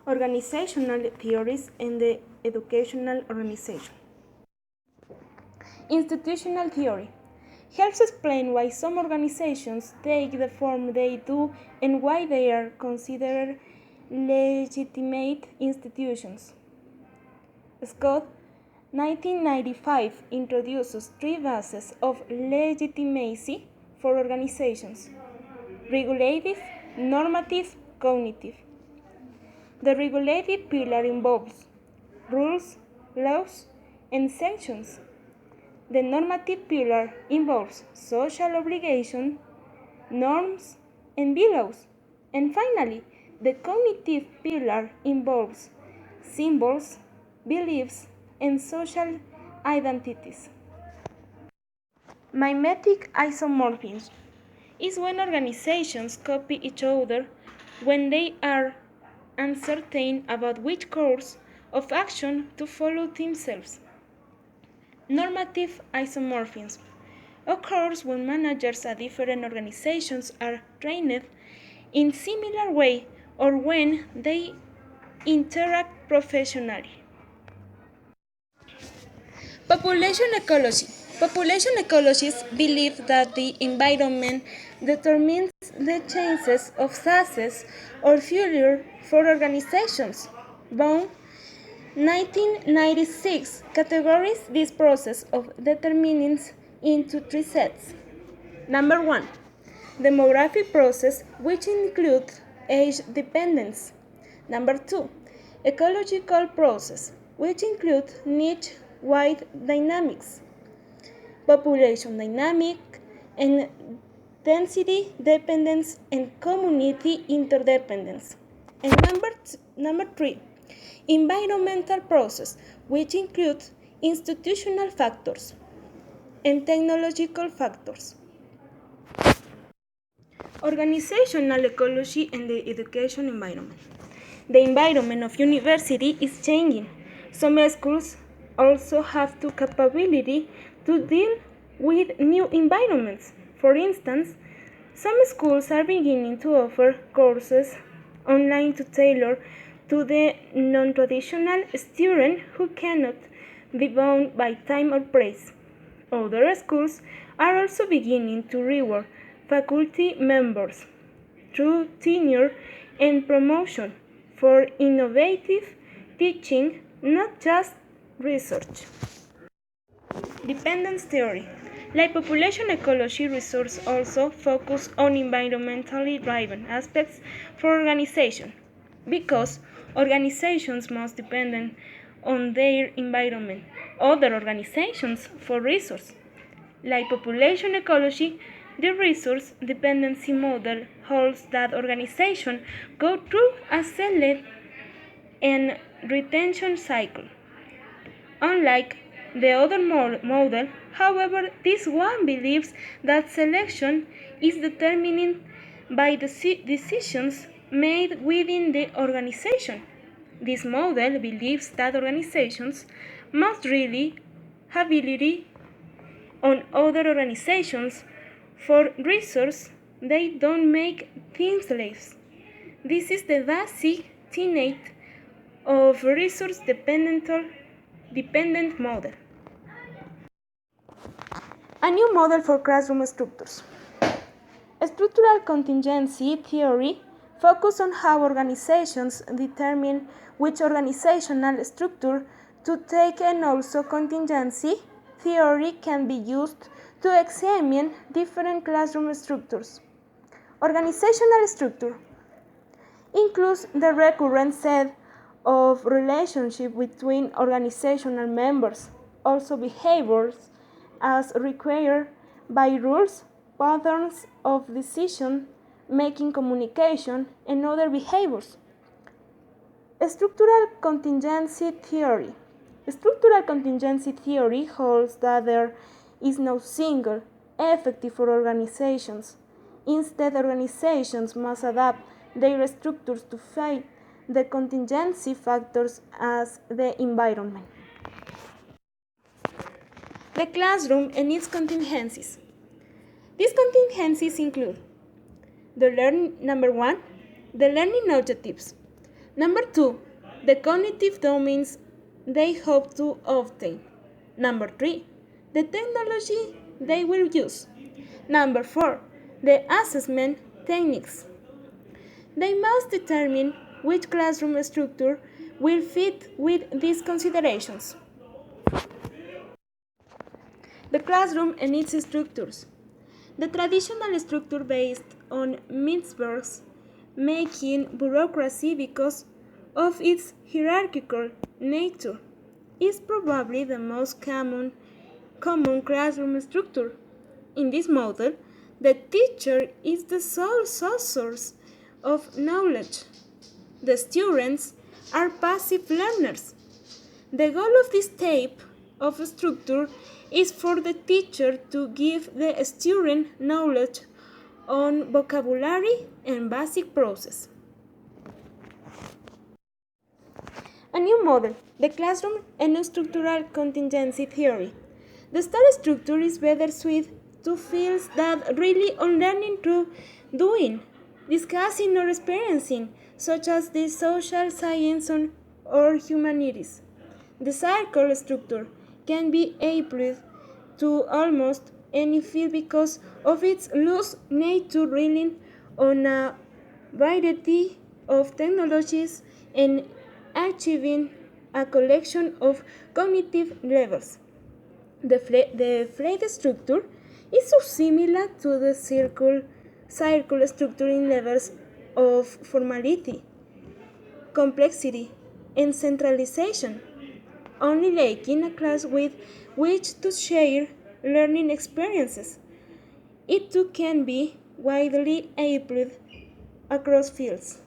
Organizational theories and the educational organization. Institutional theory helps explain why some organizations take the form they do and why they are considered legitimate institutions. Scott, 1995, introduces three bases of legitimacy for organizations: regulative, normative, cognitive. The regulative pillar involves rules, laws, and sanctions. The normative pillar involves social obligation, norms, and billows. And finally, the cognitive pillar involves symbols, beliefs, and social identities. Mimetic isomorphism is when organizations copy each other when they are uncertain about which course of action to follow themselves. Normative isomorphism occurs when managers at different organizations are trained in similar way or when they interact professionally. Population ecology. Population ecologists believe that the environment determines the chances of success or failure for organizations. Bone, 1996, categorizes this process of determinants into three sets. Number 1, demographic process, which includes age dependence. Number 2, ecological process, which includes niche-wide dynamics, population dynamic, and density dependence and community interdependence. And number 3, environmental process, which includes institutional factors and technological factors. Organizational ecology and the education environment. The environment of university is changing. Some schools also have the capability to deal with new environments. For instance, some schools are beginning to offer courses online to tailor to the non-traditional student who cannot be bound by time or place. Other schools are also beginning to reward faculty members through tenure and promotion for innovative teaching, not just research. Dependence theory. Like population ecology, research also focus on environmentally driven aspects for organization, because organizations must depend on their environment, other organizations for resource. Like population ecology, the resource dependency model holds that organizations go through a select and retention cycle. Unlike the other model, however, this one believes that selection is determined by the decisions made within the organization. This model believes that organizations must rely heavily on other organizations for resources they don't make them slaves. This is the basic tenet of resource-dependent model. A new model for classroom structures. Structural contingency theory focuses on how organizations determine which organizational structure to take, and also contingency theory can be used to examine different classroom structures. Organizational structure includes the recurrent set of relationships between organizational members, also behaviors as required by rules, patterns of decision-making, communication, and other behaviors. Structural contingency theory. Structural contingency theory holds that there is no single effective for organizations. Instead, organizations must adapt their structures to fit the contingency factors as the environment. The classroom and its contingencies. These contingencies include number 1, the learning objectives. Number 2, the cognitive domains they hope to obtain. Number 3, the technology they will use. Number 4, the assessment techniques. They must determine which classroom structure will fit with these considerations. The classroom and its structures. The traditional structure based on Mintzberg's making bureaucracy because of its hierarchical nature is probably the most common classroom structure. In this model, the teacher is the sole source of knowledge. The students are passive learners. The goal of this type of structure is for the teacher to give the student knowledge on vocabulary and basic process. A new model, the classroom and structural contingency theory. The study structure is better suited to fields that rely on learning through doing, discussing or experiencing, such as the social sciences or humanities. The circle structure can be applied to almost any field because of its loose nature relying on a variety of technologies and achieving a collection of cognitive levels. The flat structure is so similar to the circle structure in levels of formality, complexity, and centralization, only lacking a class with which to share learning experiences. It too can be widely applied across fields.